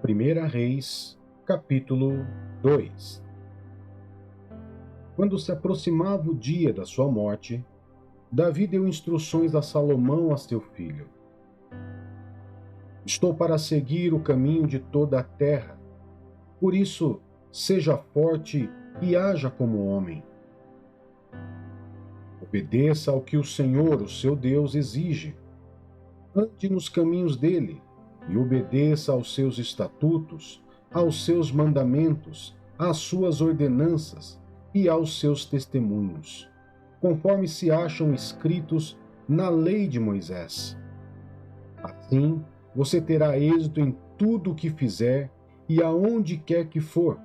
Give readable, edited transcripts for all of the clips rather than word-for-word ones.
Primeira Reis, capítulo 2. Quando se aproximava o dia da sua morte, Davi deu instruções a Salomão, a seu filho: Estou para seguir o caminho de toda a terra. Por isso, seja forte e haja como homem. Obedeça ao que o Senhor, o seu Deus, exige. Ande nos caminhos dele e obedeça aos seus estatutos, aos seus mandamentos, às suas ordenanças e aos seus testemunhos, conforme se acham escritos na lei de Moisés. Assim, você terá êxito em tudo o que fizer e aonde quer que for,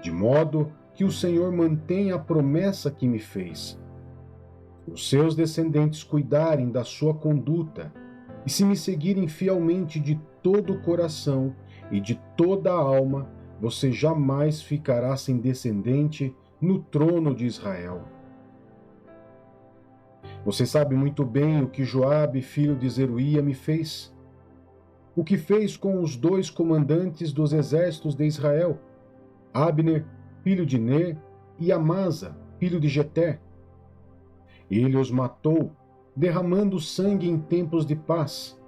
de modo que o Senhor mantenha a promessa que me fez. Os seus descendentes cuidarem da sua conduta e se me seguirem fielmente de todo o coração e de toda a alma, você jamais ficará sem descendente no trono de Israel. Você sabe muito bem o que Joabe, filho de Zeruia, me fez. O que fez com os dois comandantes dos exércitos de Israel, Abner, filho de Ner, e Amasa, filho de Jeter. Ele os matou, derramando sangue em tempos de paz.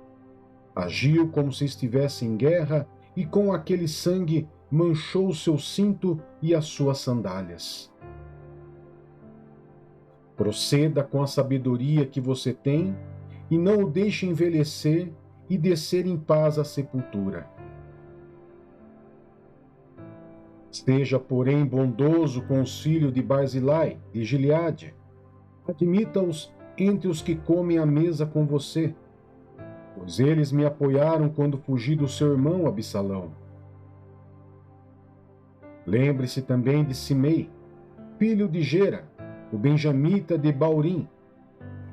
Agiu como se estivesse em guerra e com aquele sangue manchou seu cinto e as suas sandálias. Proceda com a sabedoria que você tem e não o deixe envelhecer e descer em paz à sepultura. Seja, porém, bondoso com os filhos de Barzilai, de Gileade. Admita-os entre os que comem à mesa com você, pois eles me apoiaram quando fugi do seu irmão Absalão. Lembre-se também de Simei, filho de Gera, o benjamita de Baurim.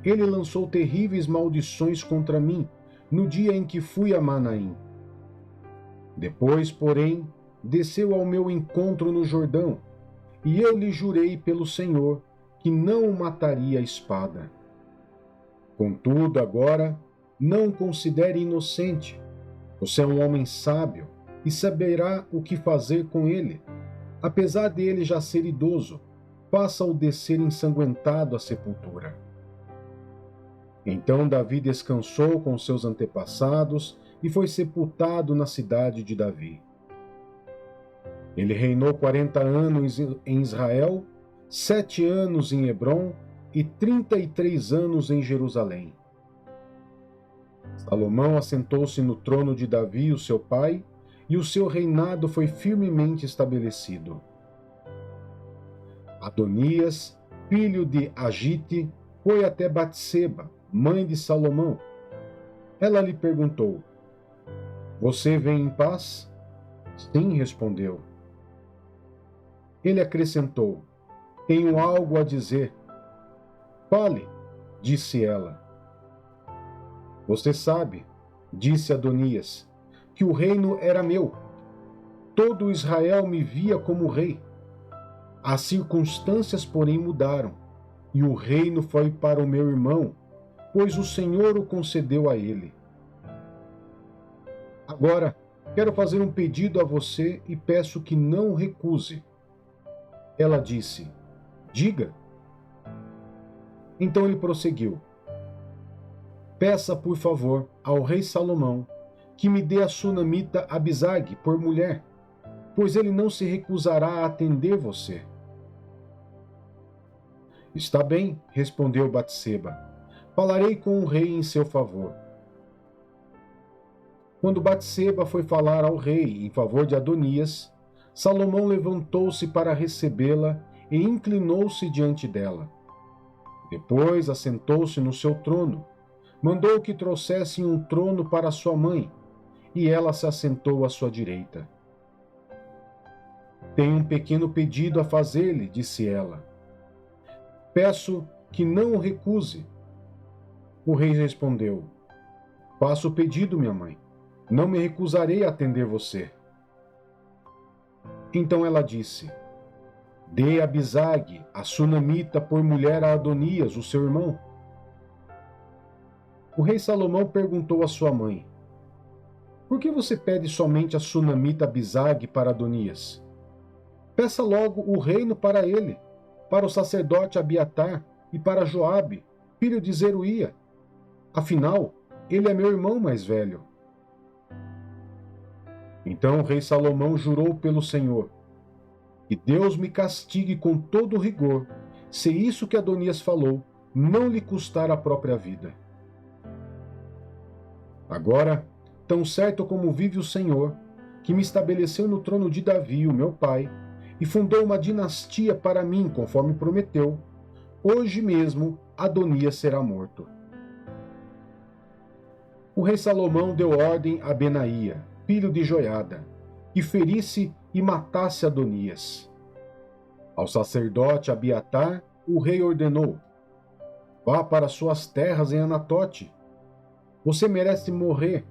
Ele lançou terríveis maldições contra mim no dia em que fui a Manaim. Depois, porém, desceu ao meu encontro no Jordão, e eu lhe jurei pelo Senhor que não o mataria à espada. Contudo, agora, não o considere inocente. Você é um homem sábio e saberá o que fazer com ele. Apesar dele já ser idoso, faça-o descer ensanguentado à sepultura. Então Davi descansou com seus antepassados e foi sepultado na cidade de Davi. Ele reinou 40 anos em Israel, 7 anos em Hebrom e 33 anos em Jerusalém. Salomão assentou-se no trono de Davi, o seu pai, e o seu reinado foi firmemente estabelecido. Adonias, filho de Agite, foi até Batseba, mãe de Salomão. Ela lhe perguntou: Você vem em paz? Sim, respondeu. Ele acrescentou: Tenho algo a dizer. Fale, disse ela. Você sabe, disse Adonias, que o reino era meu. Todo Israel me via como rei. As circunstâncias, porém, mudaram, e o reino foi para o meu irmão, pois o Senhor o concedeu a ele. Agora, quero fazer um pedido a você e peço que não o recuse. Ela disse: Diga. Então ele prosseguiu: Peça, por favor, ao rei Salomão que me dê a sunamita Abisag por mulher, pois ele não se recusará a atender você. Está bem, respondeu Batseba. Falarei com o rei em seu favor. Quando Batseba foi falar ao rei em favor de Adonias, Salomão levantou-se para recebê-la e inclinou-se diante dela. Depois assentou-se no seu trono, mandou que trouxessem um trono para sua mãe, e ela se assentou à sua direita. Tenho um pequeno pedido a fazer-lhe, disse ela. Peço que não o recuse. O rei respondeu: Faça o pedido, minha mãe. Não me recusarei a atender você. Então ela disse: Dê a Abisag, a sunamita, por mulher a Adonias, o seu irmão. O rei Salomão perguntou à sua mãe: por que você pede somente a sunamita Abisag para Adonias? Peça logo o reino para ele, para o sacerdote Abiatar e para Joabe, filho de Zeruia. Afinal, ele é meu irmão mais velho. Então o rei Salomão jurou pelo Senhor: que Deus me castigue com todo rigor, se isso que Adonias falou não lhe custar a própria vida. Agora, tão certo como vive o Senhor, que me estabeleceu no trono de Davi, o meu pai, e fundou uma dinastia para mim, conforme prometeu, hoje mesmo Adonias será morto. O rei Salomão deu ordem a Benaía, filho de Joiada, que ferisse e matasse Adonias. Ao sacerdote Abiatar, o rei ordenou: vá para suas terras em Anatote. Você merece morrer,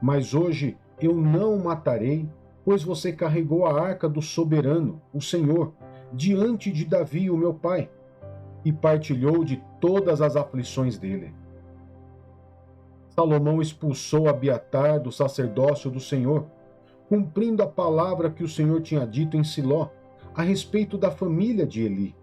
mas hoje eu não o matarei, pois você carregou a arca do soberano, o Senhor, diante de Davi, o meu pai, e partilhou de todas as aflições dele. Salomão expulsou Abiatar do sacerdócio do Senhor, cumprindo a palavra que o Senhor tinha dito em Siló, a respeito da família de Eli.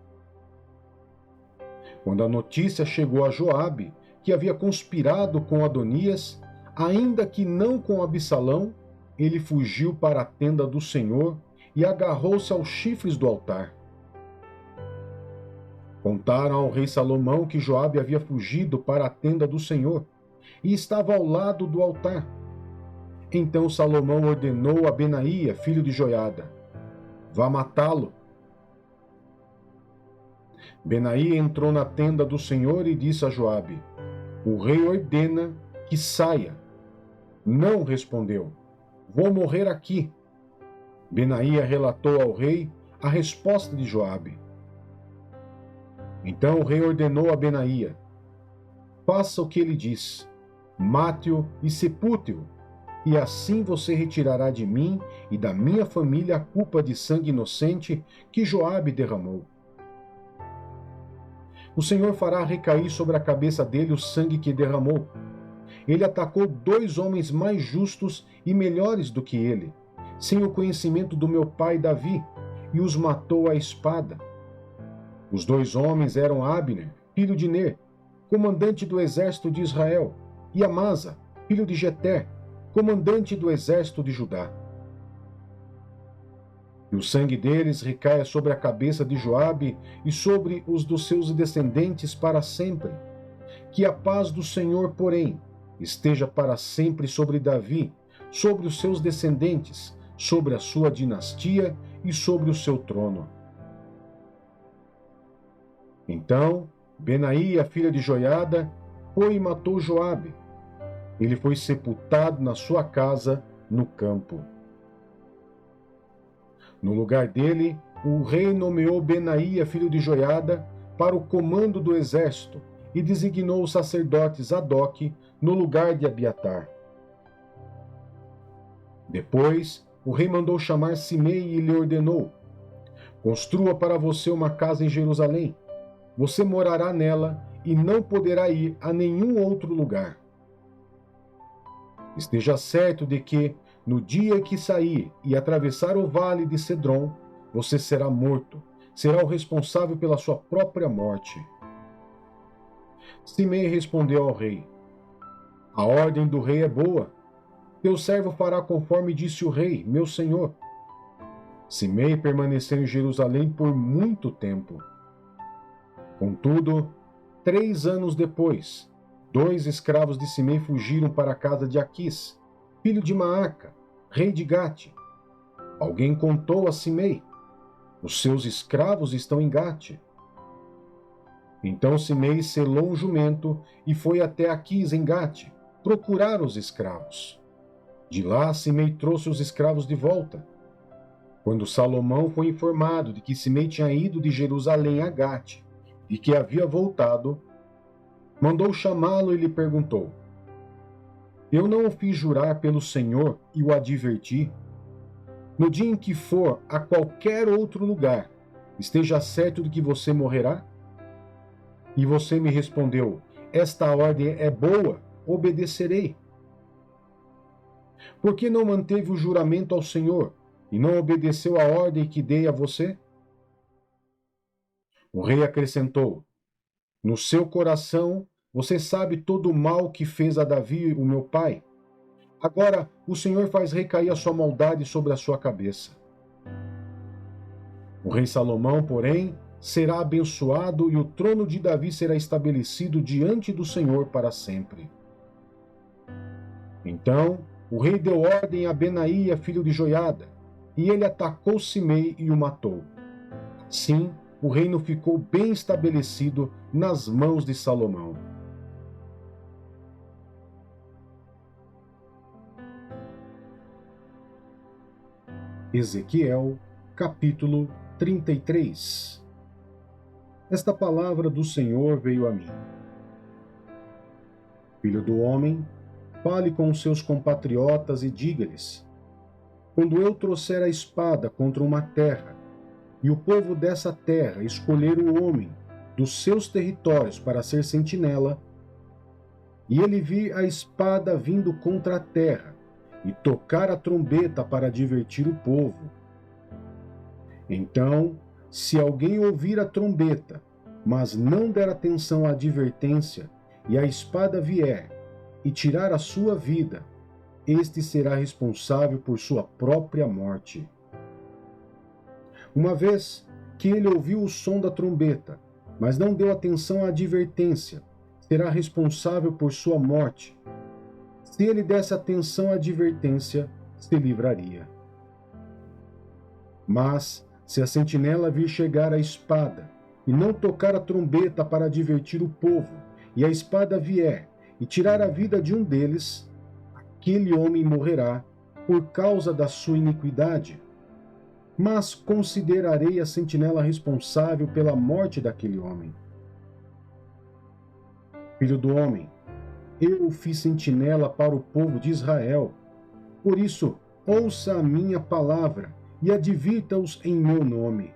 Quando a notícia chegou a Joabe, que havia conspirado com Adonias, ainda que não com Absalão, ele fugiu para a tenda do Senhor e agarrou-se aos chifres do altar. Contaram ao rei Salomão que Joabe havia fugido para a tenda do Senhor e estava ao lado do altar. Então Salomão ordenou a Benaía, filho de Joiada: vá matá-lo. Benaía entrou na tenda do Senhor e disse a Joabe: o rei ordena que saia. Não, respondeu, vou morrer aqui. Benaía relatou ao rei a resposta de Joabe. Então o rei ordenou a Benaía: faça o que ele diz, mate-o e sepulte-o, e assim você retirará de mim e da minha família a culpa de sangue inocente que Joabe derramou. O Senhor fará recair sobre a cabeça dele o sangue que derramou. Ele atacou 2 homens mais justos e melhores do que ele, sem o conhecimento do meu pai Davi, e os matou à espada. Os 2 homens eram Abner, filho de Ner, comandante do exército de Israel, e Amasa, filho de Jeter, comandante do exército de Judá. E o sangue deles recaia sobre a cabeça de Joabe e sobre os dos seus descendentes para sempre. Que a paz do Senhor, porém, esteja para sempre sobre Davi, sobre os seus descendentes, sobre a sua dinastia e sobre o seu trono. Então, Benaía, filha de Joiada, foi e matou Joabe. Ele foi sepultado na sua casa, no campo. No lugar dele, o rei nomeou Benaía, filho de Joiada, para o comando do exército e designou o sacerdote Zadok no lugar de Abiatar. Depois, o rei mandou chamar Simei e lhe ordenou: construa para você uma casa em Jerusalém. Você morará nela e não poderá ir a nenhum outro lugar. Esteja certo de que, no dia que sair e atravessar o vale de Cedron, você será morto, será o responsável pela sua própria morte. Simei respondeu ao rei: a ordem do rei é boa. Teu servo fará conforme disse o rei, meu senhor. Simei permaneceu em Jerusalém por muito tempo. Contudo, 3 anos depois, 2 escravos de Simei fugiram para a casa de Aquis, filho de Maaca, rei de Gate. Alguém contou a Simei: os seus escravos estão em Gate. Então Simei selou um jumento e foi até Aquis em Gate, procurar os escravos. De lá Simei trouxe os escravos de volta. Quando Salomão foi informado de que Simei tinha ido de Jerusalém a Gate e que havia voltado, mandou chamá-lo e lhe perguntou: eu não o fiz jurar pelo Senhor e o adverti? No dia em que for a qualquer outro lugar, esteja certo de que você morrerá? E você me respondeu: esta ordem é boa, obedecerei. Por que não manteve o juramento ao Senhor e não obedeceu a ordem que dei a você? O rei acrescentou: No seu coração você sabe todo o mal que fez a Davi, o meu pai. Agora o Senhor faz recair a sua maldade sobre a sua cabeça. O rei Salomão, porém, será abençoado e o trono de Davi será estabelecido diante do Senhor para sempre. Então o rei deu ordem a Benaía, filho de Joiada, e ele atacou Simei e o matou. Sim, o reino ficou bem estabelecido nas mãos de Salomão. Ezequiel, capítulo 33. Esta palavra do Senhor veio a mim. Filho do homem, fale com os seus compatriotas e diga-lhes: quando eu trouxer a espada contra uma terra, e o povo dessa terra escolher um homem dos seus territórios para ser sentinela, e ele vir a espada vindo contra a terra, e tocar a trombeta para divertir o povo. Então, se alguém ouvir a trombeta, mas não der atenção à advertência, e a espada vier e tirar a sua vida, este será responsável por sua própria morte. Uma vez que ele ouviu o som da trombeta, mas não deu atenção à advertência, será responsável por sua morte. Se ele desse atenção à advertência, se livraria. Mas, se a sentinela vir chegar a espada, e não tocar a trombeta para divertir o povo, e a espada vier e tirar a vida de um deles, aquele homem morrerá por causa da sua iniquidade. Mas considerarei a sentinela responsável pela morte daquele homem. Filho do homem, eu o fiz sentinela para o povo de Israel. Por isso, ouça a minha palavra e advirta-os em meu nome.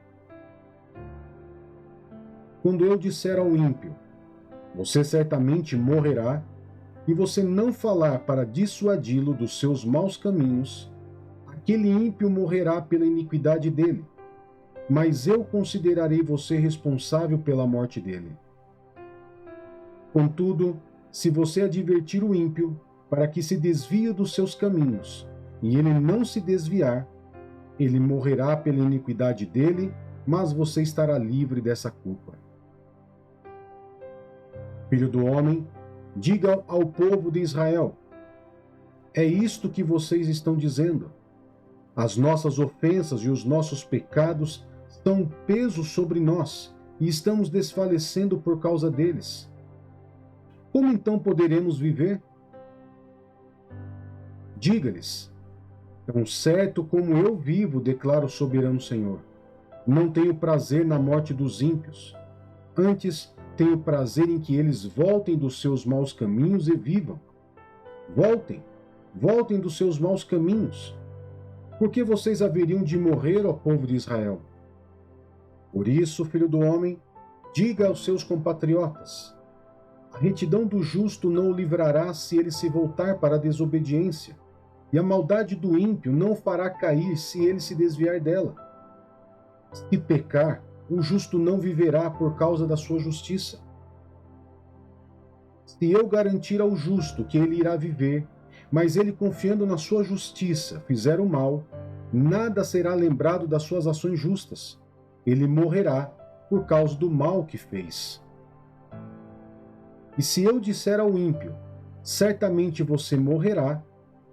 Quando eu disser ao ímpio: você certamente morrerá, e você não falar para dissuadi-lo dos seus maus caminhos, aquele ímpio morrerá pela iniquidade dele, mas eu considerarei você responsável pela morte dele. Contudo, se você advertir o ímpio para que se desvie dos seus caminhos, e ele não se desviar, ele morrerá pela iniquidade dele, mas você estará livre dessa culpa. Filho do homem, diga ao povo de Israel: é isto que vocês estão dizendo. As nossas ofensas e os nossos pecados são um peso sobre nós, e estamos desfalecendo por causa deles. Como então poderemos viver? Diga-lhes: tão certo como eu vivo, declara o soberano Senhor, não tenho prazer na morte dos ímpios. Antes, tenho prazer em que eles voltem dos seus maus caminhos e vivam. Voltem dos seus maus caminhos. Por que vocês haveriam de morrer, ó povo de Israel? Por isso, filho do homem, diga aos seus compatriotas: a retidão do justo não o livrará se ele se voltar para a desobediência, e a maldade do ímpio não o fará cair se ele se desviar dela. Se pecar, o justo não viverá por causa da sua justiça. Se eu garantir ao justo que ele irá viver, mas ele, confiando na sua justiça, fizer o mal, nada será lembrado das suas ações justas. Ele morrerá por causa do mal que fez. E se eu disser ao ímpio: certamente você morrerá,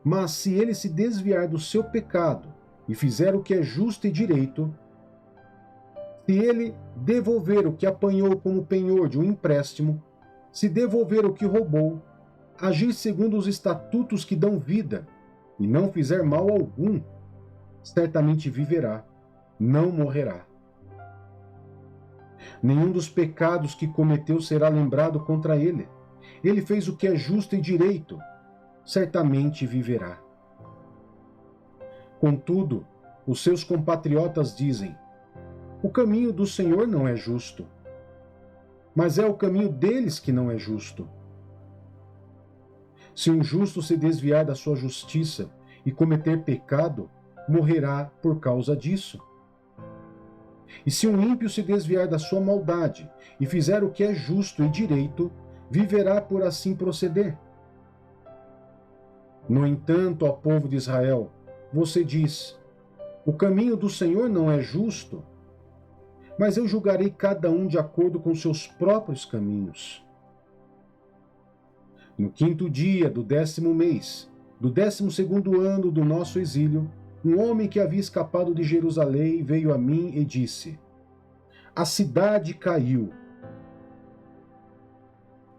mas se ele se desviar do seu pecado e fizer o que é justo e direito, se ele devolver o que apanhou como penhor de um empréstimo, se devolver o que roubou, agir segundo os estatutos que dão vida, e não fizer mal algum, certamente viverá, não morrerá. Nenhum dos pecados que cometeu será lembrado contra ele. Ele fez o que é justo e direito, certamente viverá. Contudo, os seus compatriotas dizem: o caminho do Senhor não é justo, mas é o caminho deles que não é justo. Se um justo se desviar da sua justiça e cometer pecado, morrerá por causa disso. E se um ímpio se desviar da sua maldade e fizer o que é justo e direito, viverá por assim proceder. No entanto, ó povo de Israel, você diz: o caminho do Senhor não é justo, mas eu julgarei cada um de acordo com seus próprios caminhos. No 5º dia do 10º mês, do 12º ano do nosso exílio, um homem que havia escapado de Jerusalém veio a mim e disse: a cidade caiu.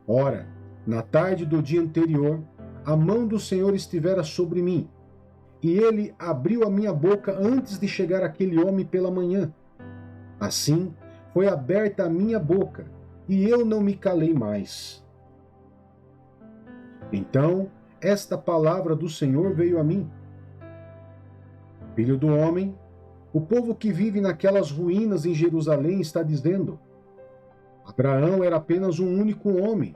Ora, na tarde do dia anterior, a mão do Senhor estivera sobre mim, e ele abriu a minha boca antes de chegar aquele homem pela manhã. Assim, foi aberta a minha boca, e eu não me calei mais. Então, esta palavra do Senhor veio a mim: filho do homem, o povo que vive naquelas ruínas em Jerusalém está dizendo: Abraão era apenas um único homem,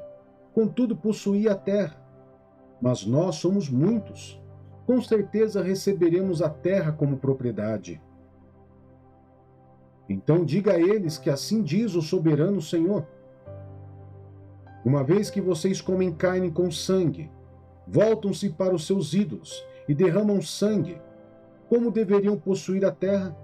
contudo possuía a terra. Mas nós somos muitos. Com certeza receberemos a terra como propriedade. Então diga a eles que assim diz o soberano Senhor: uma vez que vocês comem carne com sangue, voltam-se para os seus ídolos e derramam sangue, como deveriam possuir a terra?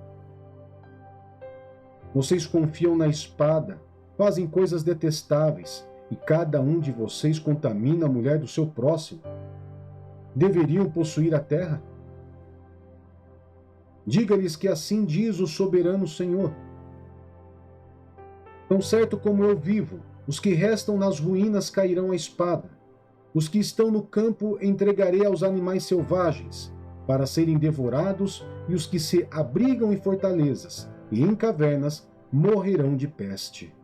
Vocês confiam na espada, fazem coisas detestáveis, e cada um de vocês contamina a mulher do seu próximo. Deveriam possuir a terra? Diga-lhes que assim diz o soberano Senhor: tão certo como eu vivo, os que restam nas ruínas cairão à espada. Os que estão no campo entregarei aos animais selvagens, para serem devorados, e os que se abrigam em fortalezas e em cavernas morrerão de peste.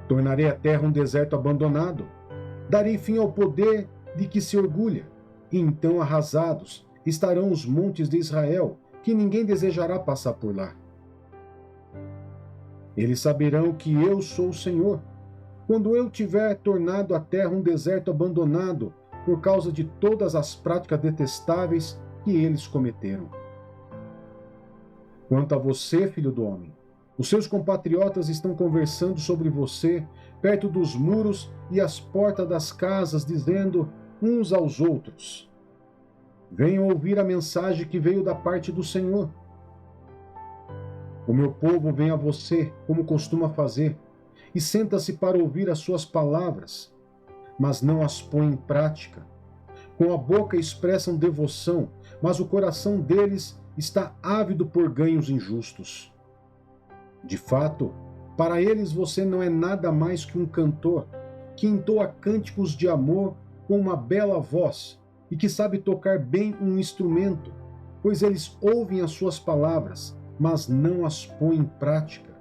Tornarei a terra um deserto abandonado, darei fim ao poder de que se orgulha, e então arrasados estarão os montes de Israel, que ninguém desejará passar por lá. Eles saberão que eu sou o Senhor, quando eu tiver tornado a terra um deserto abandonado por causa de todas as práticas detestáveis que eles cometeram. Quanto a você, filho do homem, os seus compatriotas estão conversando sobre você perto dos muros e às portas das casas, dizendo uns aos outros: venham ouvir a mensagem que veio da parte do Senhor. O meu povo vem a você, como costuma fazer, e senta-se para ouvir as suas palavras, mas não as põe em prática. Com a boca expressam devoção, mas o coração deles está ávido por ganhos injustos. De fato, para eles você não é nada mais que um cantor, que entoa cânticos de amor com uma bela voz e que sabe tocar bem um instrumento, pois eles ouvem as suas palavras, mas não as põem em prática.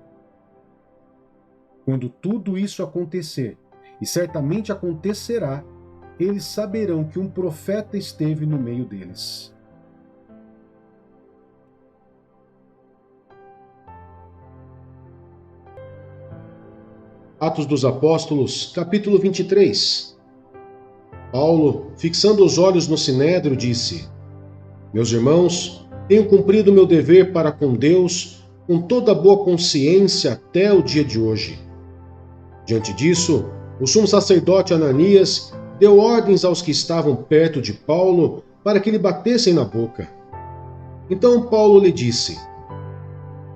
Quando tudo isso acontecer, e certamente acontecerá, eles saberão que um profeta esteve no meio deles. Atos dos Apóstolos, capítulo 23. Paulo, fixando os olhos no sinédrio, disse: meus irmãos, tenho cumprido meu dever para com Deus com toda boa consciência até o dia de hoje. Diante disso, o sumo sacerdote Ananias deu ordens aos que estavam perto de Paulo para que lhe batessem na boca. Então Paulo lhe disse: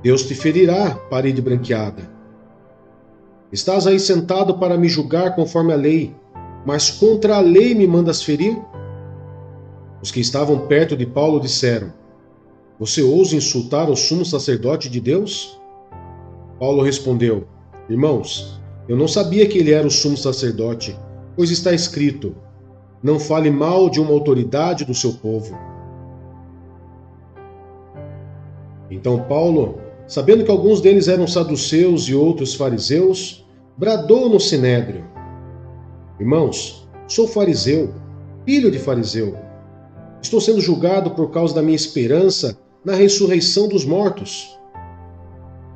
Deus te ferirá, parede branqueada. Estás aí sentado para me julgar conforme a lei, mas contra a lei me mandas ferir? Os que estavam perto de Paulo disseram: você ousa insultar o sumo sacerdote de Deus? Paulo respondeu: irmãos, eu não sabia que ele era o sumo sacerdote, pois está escrito: não fale mal de uma autoridade do seu povo. Então Paulo, sabendo que alguns deles eram saduceus e outros fariseus, bradou no sinédrio: irmãos, sou fariseu, filho de fariseu. Estou sendo julgado por causa da minha esperança na ressurreição dos mortos.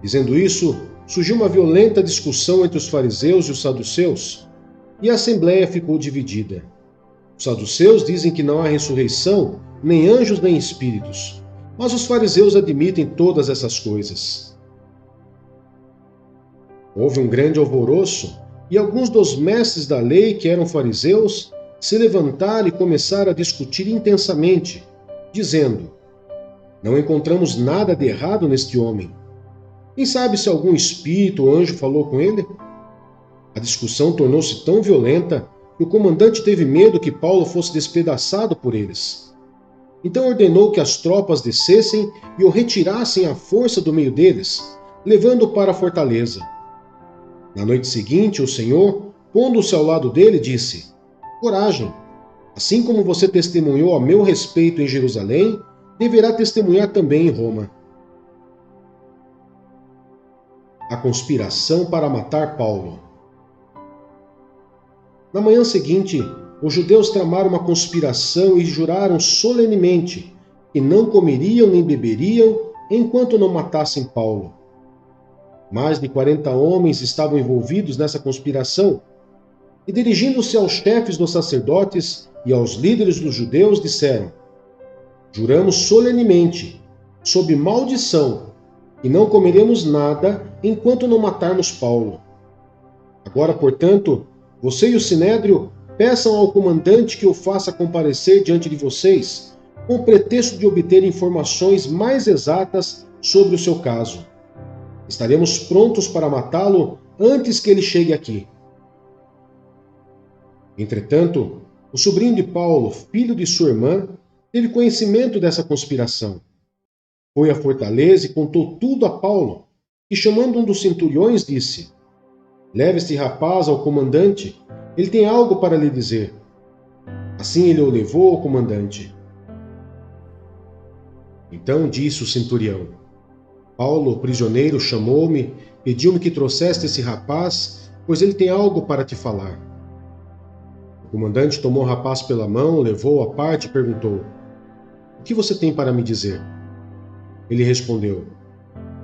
Dizendo isso, surgiu uma violenta discussão entre os fariseus e os saduceus, e a assembleia ficou dividida. Os Os saduceus dizem que não há ressurreição, nem anjos, nem espíritos. Mas os fariseus admitem todas essas coisas. Houve um grande alvoroço, e alguns dos mestres da lei, que eram fariseus, se levantaram e começaram a discutir intensamente, dizendo: Não encontramos nada de errado neste homem. Quem sabe se algum espírito ou anjo falou com ele? A discussão tornou-se tão violenta que o comandante teve medo que Paulo fosse despedaçado por eles. Então ordenou que as tropas descessem e o retirassem à força do meio deles, levando-o para a fortaleza. Na noite seguinte, o Senhor, pondo-se ao lado dele, disse: Coragem! Assim como você testemunhou a meu respeito em Jerusalém, deverá testemunhar também em Roma. A conspiração para matar Paulo. Na manhã seguinte, os judeus tramaram uma conspiração e juraram solenemente que não comeriam nem beberiam enquanto não matassem Paulo. Mais de 40 homens estavam envolvidos nessa conspiração, e dirigindo-se aos chefes dos sacerdotes e aos líderes dos judeus, disseram: Juramos solenemente, sob maldição, que não comeremos nada enquanto não matarmos Paulo. Agora, portanto, você e o Sinédrio peçam ao comandante que o faça comparecer diante de vocês, com o pretexto de obter informações mais exatas sobre o seu caso. Estaremos prontos para matá-lo antes que ele chegue aqui. Entretanto, o sobrinho de Paulo, filho de sua irmã, teve conhecimento dessa conspiração. Foi à fortaleza e contou tudo a Paulo, e chamando um dos centuriões, disse: Leve este rapaz ao comandante, ele tem algo para lhe dizer. Assim ele o levou ao comandante. Então disse o centurião: Paulo, prisioneiro, chamou-me, pediu-me que trouxesse esse rapaz, pois ele tem algo para te falar. O comandante tomou o rapaz pela mão, levou-o à parte e perguntou: O que você tem para me dizer? Ele respondeu: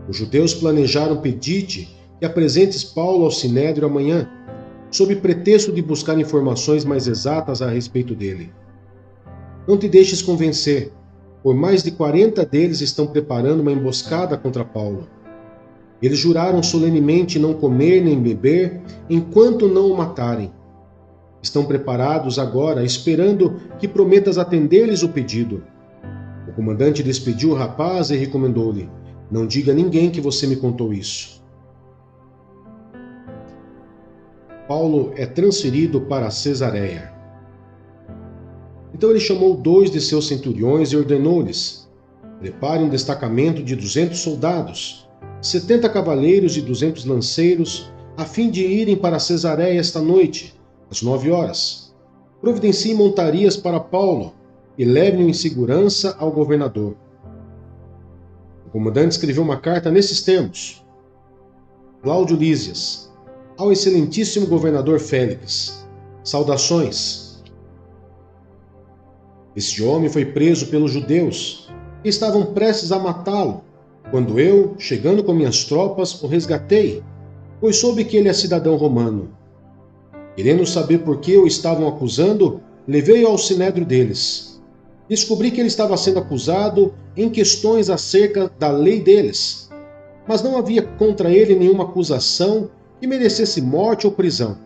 Os judeus planejaram pedir-te que apresentes Paulo ao Sinédrio amanhã, sob pretexto de buscar informações mais exatas a respeito dele. Não te deixes convencer, por mais de 40 deles estão preparando uma emboscada contra Paulo. Eles juraram solenemente não comer nem beber enquanto não o matarem. Estão preparados agora, esperando que prometas atender-lhes o pedido. O comandante despediu o rapaz e recomendou-lhe: Não diga a ninguém que você me contou isso. Paulo é transferido para Cesareia. Então ele chamou 2 de seus centuriões e ordenou-lhes: Prepare um destacamento de 200 soldados, 70 cavaleiros e 200 lanceiros, a fim de irem para Cesareia esta noite, às 9 horas. Providenciem montarias para Paulo e levem-no em segurança ao governador. O comandante escreveu uma carta nesses termos: Cláudio Lísias, ao excelentíssimo governador Félix, saudações. Este homem foi preso pelos judeus, que estavam prestes a matá-lo, quando eu, chegando com minhas tropas, o resgatei, pois soube que ele é cidadão romano. Querendo saber por que o estavam acusando, levei-o ao sinédrio deles. Descobri que ele estava sendo acusado em questões acerca da lei deles, mas não havia contra ele nenhuma acusação que merecesse morte ou prisão.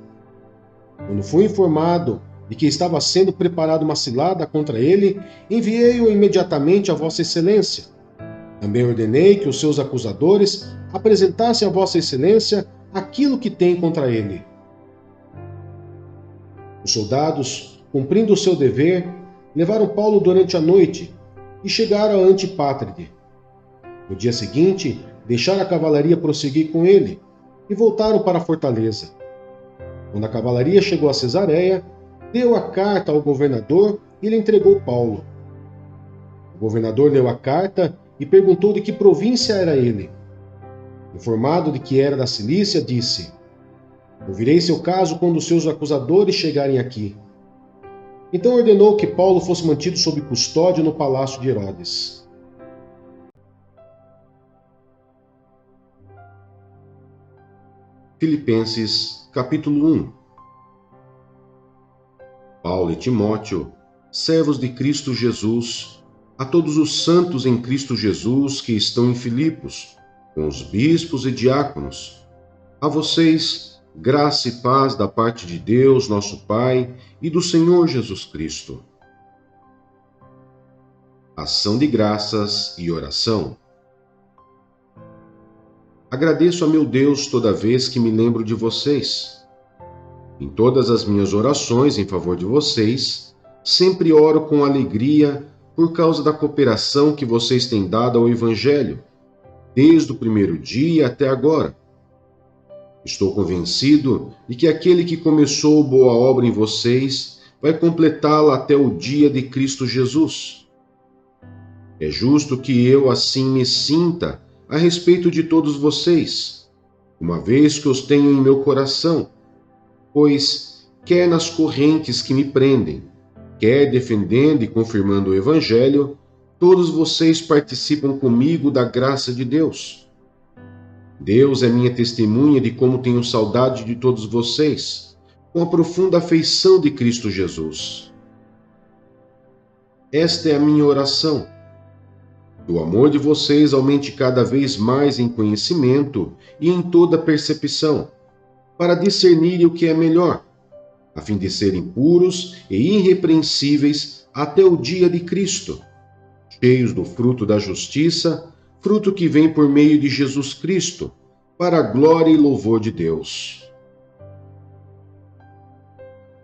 Quando fui informado de que estava sendo preparada uma cilada contra ele, enviei-o imediatamente a Vossa Excelência. Também ordenei que os seus acusadores apresentassem a Vossa Excelência aquilo que têm contra ele. Os soldados, cumprindo o seu dever, levaram Paulo durante a noite e chegaram a Antipátride. No dia seguinte, deixaram a cavalaria prosseguir com ele e voltaram para a fortaleza. Quando a cavalaria chegou a Cesareia, deu a carta ao governador e lhe entregou Paulo. O governador leu a carta e perguntou de que província era ele. Informado de que era da Cilícia, disse: Ouvirei seu caso quando os seus acusadores chegarem aqui. Então ordenou que Paulo fosse mantido sob custódia no palácio de Herodes. Filipenses, capítulo 1. Paulo e Timóteo, servos de Cristo Jesus, a todos os santos em Cristo Jesus que estão em Filipos, com os bispos e diáconos. A vocês, graça e paz da parte de Deus, nosso Pai, e do Senhor Jesus Cristo. Ação de graças e oração. Agradeço a meu Deus toda vez que me lembro de vocês. Em todas as minhas orações em favor de vocês, sempre oro com alegria por causa da cooperação que vocês têm dado ao Evangelho, desde o primeiro dia até agora. Estou convencido de que aquele que começou boa obra em vocês vai completá-la até o dia de Cristo Jesus. É justo que eu assim me sinta a respeito de todos vocês, uma vez que os tenho em meu coração, pois, quer nas correntes que me prendem, quer defendendo e confirmando o Evangelho, todos vocês participam comigo da graça de Deus. Deus é minha testemunha de como tenho saudade de todos vocês, com a profunda afeição de Cristo Jesus. Esta é a minha oração. Que o amor de vocês aumente cada vez mais em conhecimento e em toda percepção, para discernirem o que é melhor, a fim de serem puros e irrepreensíveis até o dia de Cristo, cheios do fruto da justiça, fruto que vem por meio de Jesus Cristo, para a glória e louvor de Deus.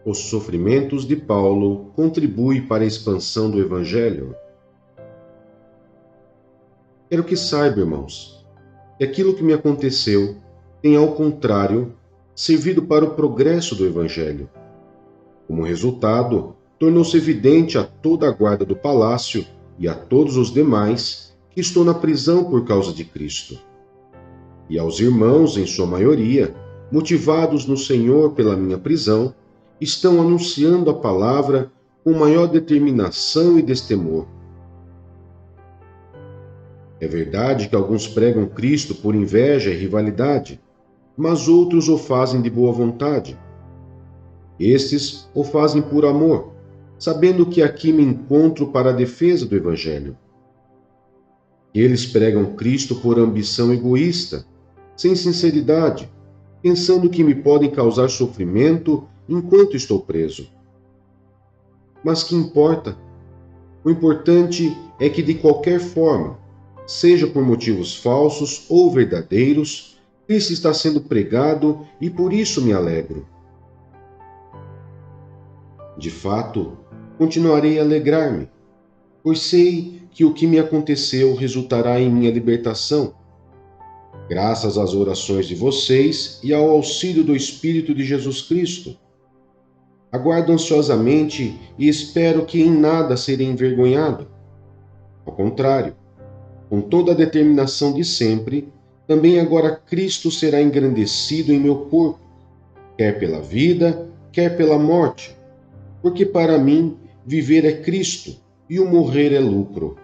Os sofrimentos de Paulo contribuem para a expansão do Evangelho. Quero que saiba, irmãos, que aquilo que me aconteceu tem, ao contrário, servido para o progresso do Evangelho. Como resultado, tornou-se evidente a toda a guarda do palácio e a todos os demais que estou na prisão por causa de Cristo. E aos irmãos, em sua maioria, motivados no Senhor pela minha prisão, estão anunciando a palavra com maior determinação e destemor. É verdade que alguns pregam Cristo por inveja e rivalidade, mas outros o fazem de boa vontade. Estes o fazem por amor, sabendo que aqui me encontro para a defesa do Evangelho. Eles pregam Cristo por ambição egoísta, sem sinceridade, pensando que me podem causar sofrimento enquanto estou preso. Mas que importa? O importante é que, de qualquer forma, seja por motivos falsos ou verdadeiros, Cristo está sendo pregado e por isso me alegro. De fato, continuarei a alegrar-me, pois sei que o que me aconteceu resultará em minha libertação, graças às orações de vocês e ao auxílio do Espírito de Jesus Cristo. Aguardo ansiosamente e espero que em nada serei envergonhado. Ao contrário, com toda a determinação de sempre, também agora Cristo será engrandecido em meu corpo, quer pela vida, quer pela morte, porque para mim viver é Cristo e o morrer é lucro.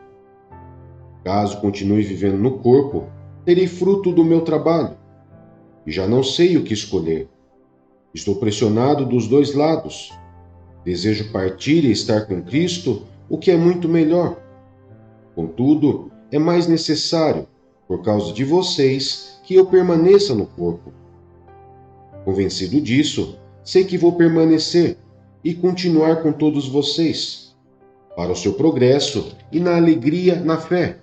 Caso continue vivendo no corpo, terei fruto do meu trabalho, e já não sei o que escolher. Estou pressionado dos dois lados. Desejo partir e estar com Cristo, o que é muito melhor. Contudo, é mais necessário, por causa de vocês, que eu permaneça no corpo. Convencido disso, sei que vou permanecer e continuar com todos vocês, para o seu progresso e na alegria na fé,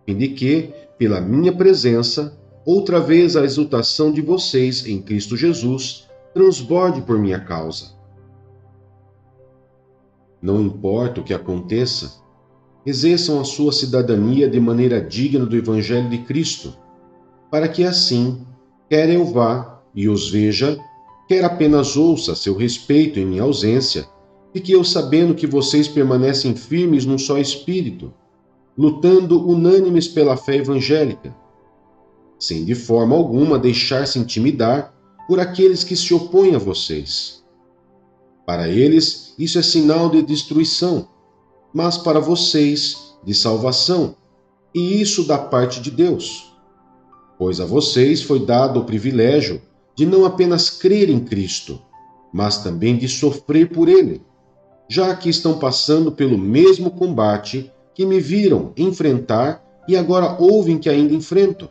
a fim de que, pela minha presença, outra vez a exultação de vocês em Cristo Jesus transborde por minha causa. Não importa o que aconteça, exerçam a sua cidadania de maneira digna do Evangelho de Cristo, para que assim, quer eu vá e os veja, quer apenas ouça a seu respeito em minha ausência, fique eu sabendo que vocês permanecem firmes num só espírito, lutando unânimes pela fé evangélica, sem de forma alguma deixar-se intimidar por aqueles que se opõem a vocês. Para eles, isso é sinal de destruição, mas para vocês, de salvação, e isso da parte de Deus. Pois a vocês foi dado o privilégio de não apenas crer em Cristo, mas também de sofrer por ele, já que estão passando pelo mesmo combate que me viram enfrentar e agora ouvem que ainda enfrento.